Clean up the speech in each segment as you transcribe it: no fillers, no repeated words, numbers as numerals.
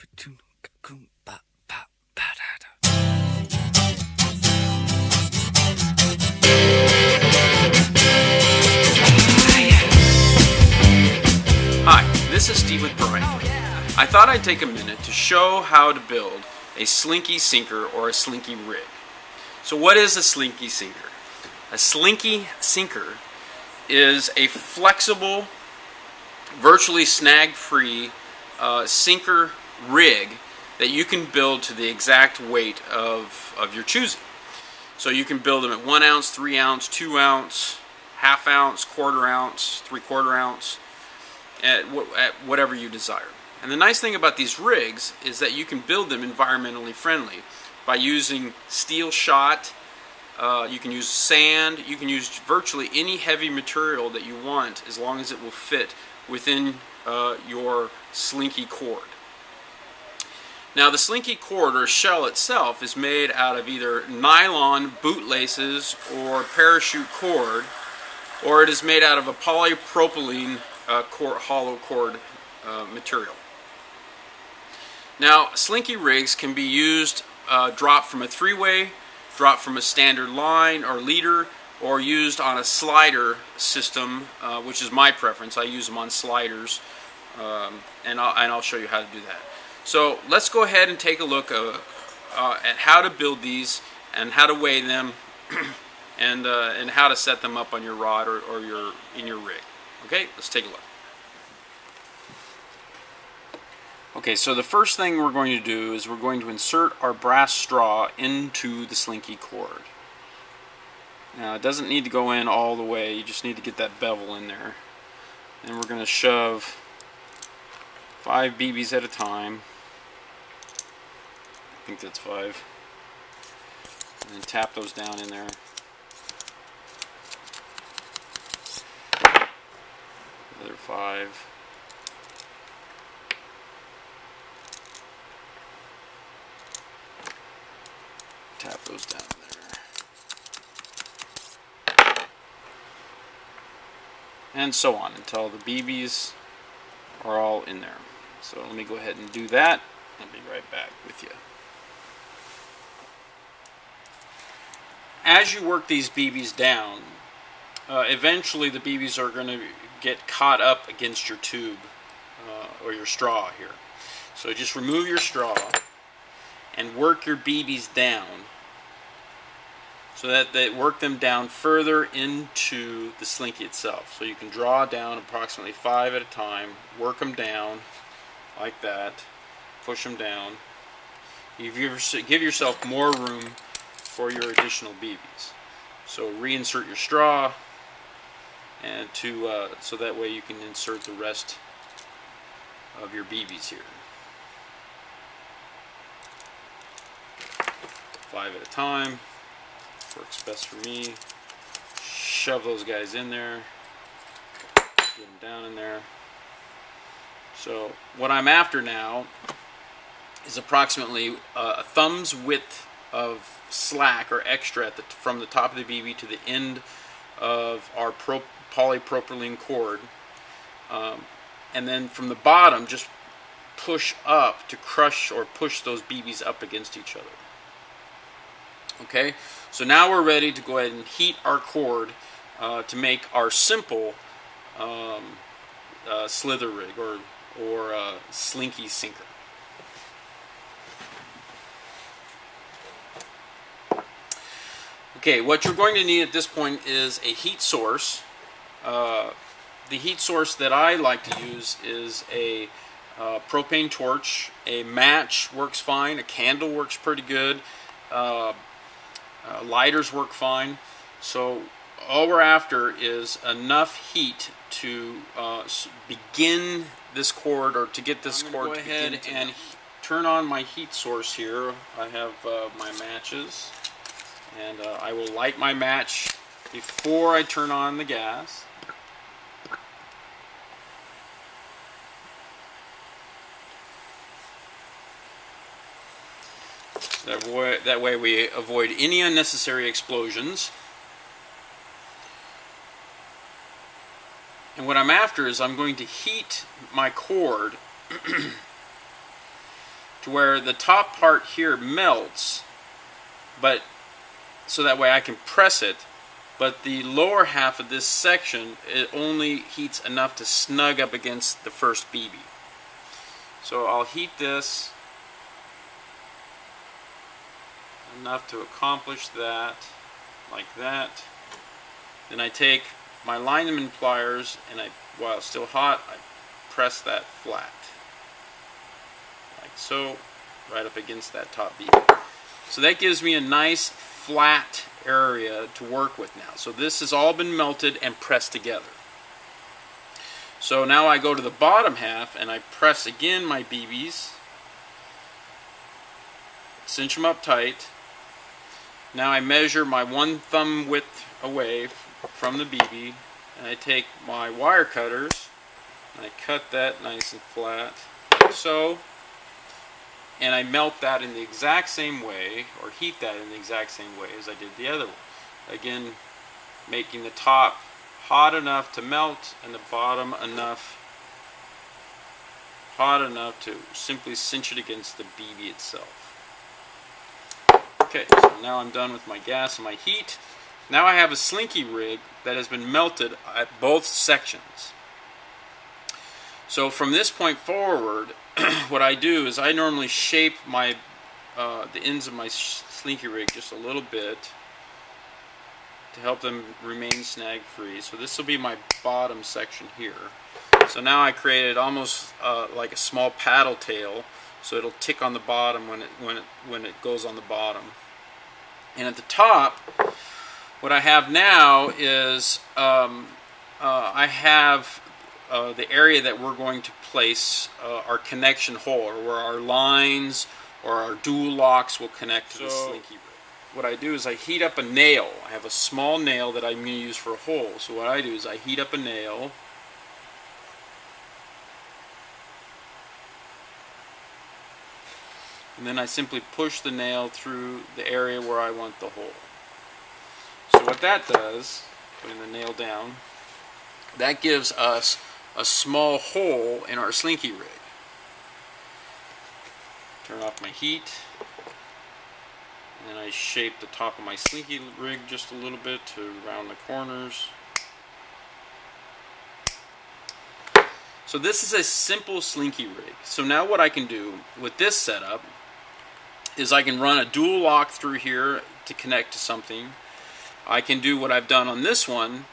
Hi, this is Steve with Brian. I thought I'd take a minute to show how to build a slinky sinker or a slinky rig. So what is a slinky sinker? A slinky sinker is a flexible, virtually snag-free sinker rig that you can build to the exact weight of your choosing. So you can build them at 1 ounce, 3 ounce, 2 ounce, half ounce, quarter ounce, 3/4 ounce, at whatever you desire. And the nice thing about these rigs is that you can build them environmentally friendly by using steel shot. You can use sand, you can use virtually any heavy material that you want as long as it will fit within your slinky cord. Now the slinky cord or shell itself is made out of either nylon bootlaces or parachute cord, or it is made out of a polypropylene hollow cord material. Now slinky rigs can be used dropped from a three-way, dropped from a standard line or leader, or used on a slider system, which is my preference. I use them on sliders, and I'll show you how to do that. So let's go ahead and take a look at how to build these and how to weigh them and how to set them up on your rod or in your rig. Okay, let's take a look. Okay, so the first thing we're going to do is we're going to insert our brass straw into the slinky cord. Now it doesn't need to go in all the way, you just need to get that bevel in there. And we're going to shove 5 BBs at a time. I think that's 5. And then tap those down in there. Another 5. Tap those down there. And so on until the BBs are all in there. So let me go ahead and do that. I'll be right back with you. As you work these BBs down, eventually the BBs are going to get caught up against your tube or your straw here. So just remove your straw and work your BBs down so that they work them down further into the slinky itself. So you can draw down approximately 5 at a time, work them down like that, push them down. Give yourself more room for your additional BBs. So reinsert your straw, and so that way you can insert the rest of your BBs here. 5 at a time works best for me. Shove those guys in there, get them down in there. So what I'm after now is approximately a thumb's width of slack or extra from the top of the BB to the end of our polypropylene cord, and then from the bottom just push up to crush or push those BBs up against each other. Okay, so now we're ready to go ahead and heat our cord to make our simple slither rig or slinky sinker. Okay, what you're going to need at this point is a heat source. The heat source that I like to use is a propane torch. A match works fine. A candle works pretty good. Lighters work fine. So all we're after is enough heat to begin this cord, or to get this cord to begin. And turn on my heat source here. I have my matches. And I will light my match before I turn on the gas. That way we avoid any unnecessary explosions. And what I'm after is I'm going to heat my cord to where the top part here melts, but so that way I can press it, but the lower half of this section, it only heats enough to snug up against the first BB. So I'll heat this enough to accomplish that, like that. Then I take my lineman pliers and while it's still hot, I press that flat, like so, right up against that top BB. So that gives me a nice flat area to work with now. So this has all been melted and pressed together. So now I go to the bottom half and I press again my BBs, cinch them up tight. Now I measure my 1 thumb width away from the BB, and I take my wire cutters and I cut that nice and flat, like so, and I melt that in the exact same way, or heat that in the exact same way as I did the other one. Again, making the top hot enough to melt and the bottom hot enough to simply cinch it against the BB itself. Okay, so now I'm done with my gas and my heat. Now I have a slinky rig that has been melted at both sections. So from this point forward, what I do is I normally shape my the ends of my slinky rig just a little bit to help them remain snag free. So this will be my bottom section here. So now I created almost like a small paddle tail, so it'll tick on the bottom when it goes on the bottom. And at the top, what I have now is I have the area that we're going to place our connection hole, or where our lines or our dual locks will connect to the slinky rig. What I do is I heat up a nail. I have a small nail that I'm going to use for a hole. So what I do is I heat up a nail, and then I simply push the nail through the area where I want the hole. So what that does, putting the nail down, that gives us a small hole in our slinky rig. Turn off my heat, and then I shape the top of my slinky rig just a little bit to round the corners. So this is a simple slinky rig. So now what I can do with this setup is I can run a dual lock through here to connect to something. I can do what I've done on this one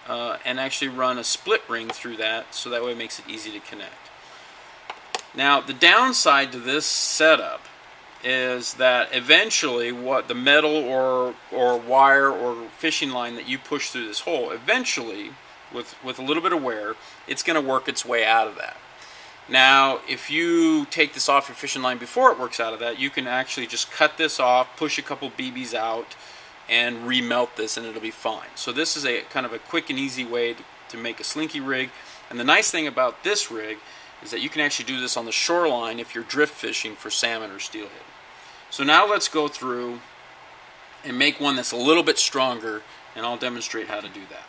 and actually run a split ring through that, so that way it makes it easy to connect. Now the downside to this setup is that eventually what the metal or wire or fishing line that you push through this hole, eventually with a little bit of wear, it's going to work its way out of that. Now, if you take this off your fishing line before it works out of that, you can actually just cut this off, push a couple BBs out, and remelt this, and it'll be fine. So this is a kind of a quick and easy way to make a slinky rig. And the nice thing about this rig is that you can actually do this on the shoreline if you're drift fishing for salmon or steelhead. So now let's go through and make one that's a little bit stronger, and I'll demonstrate how to do that.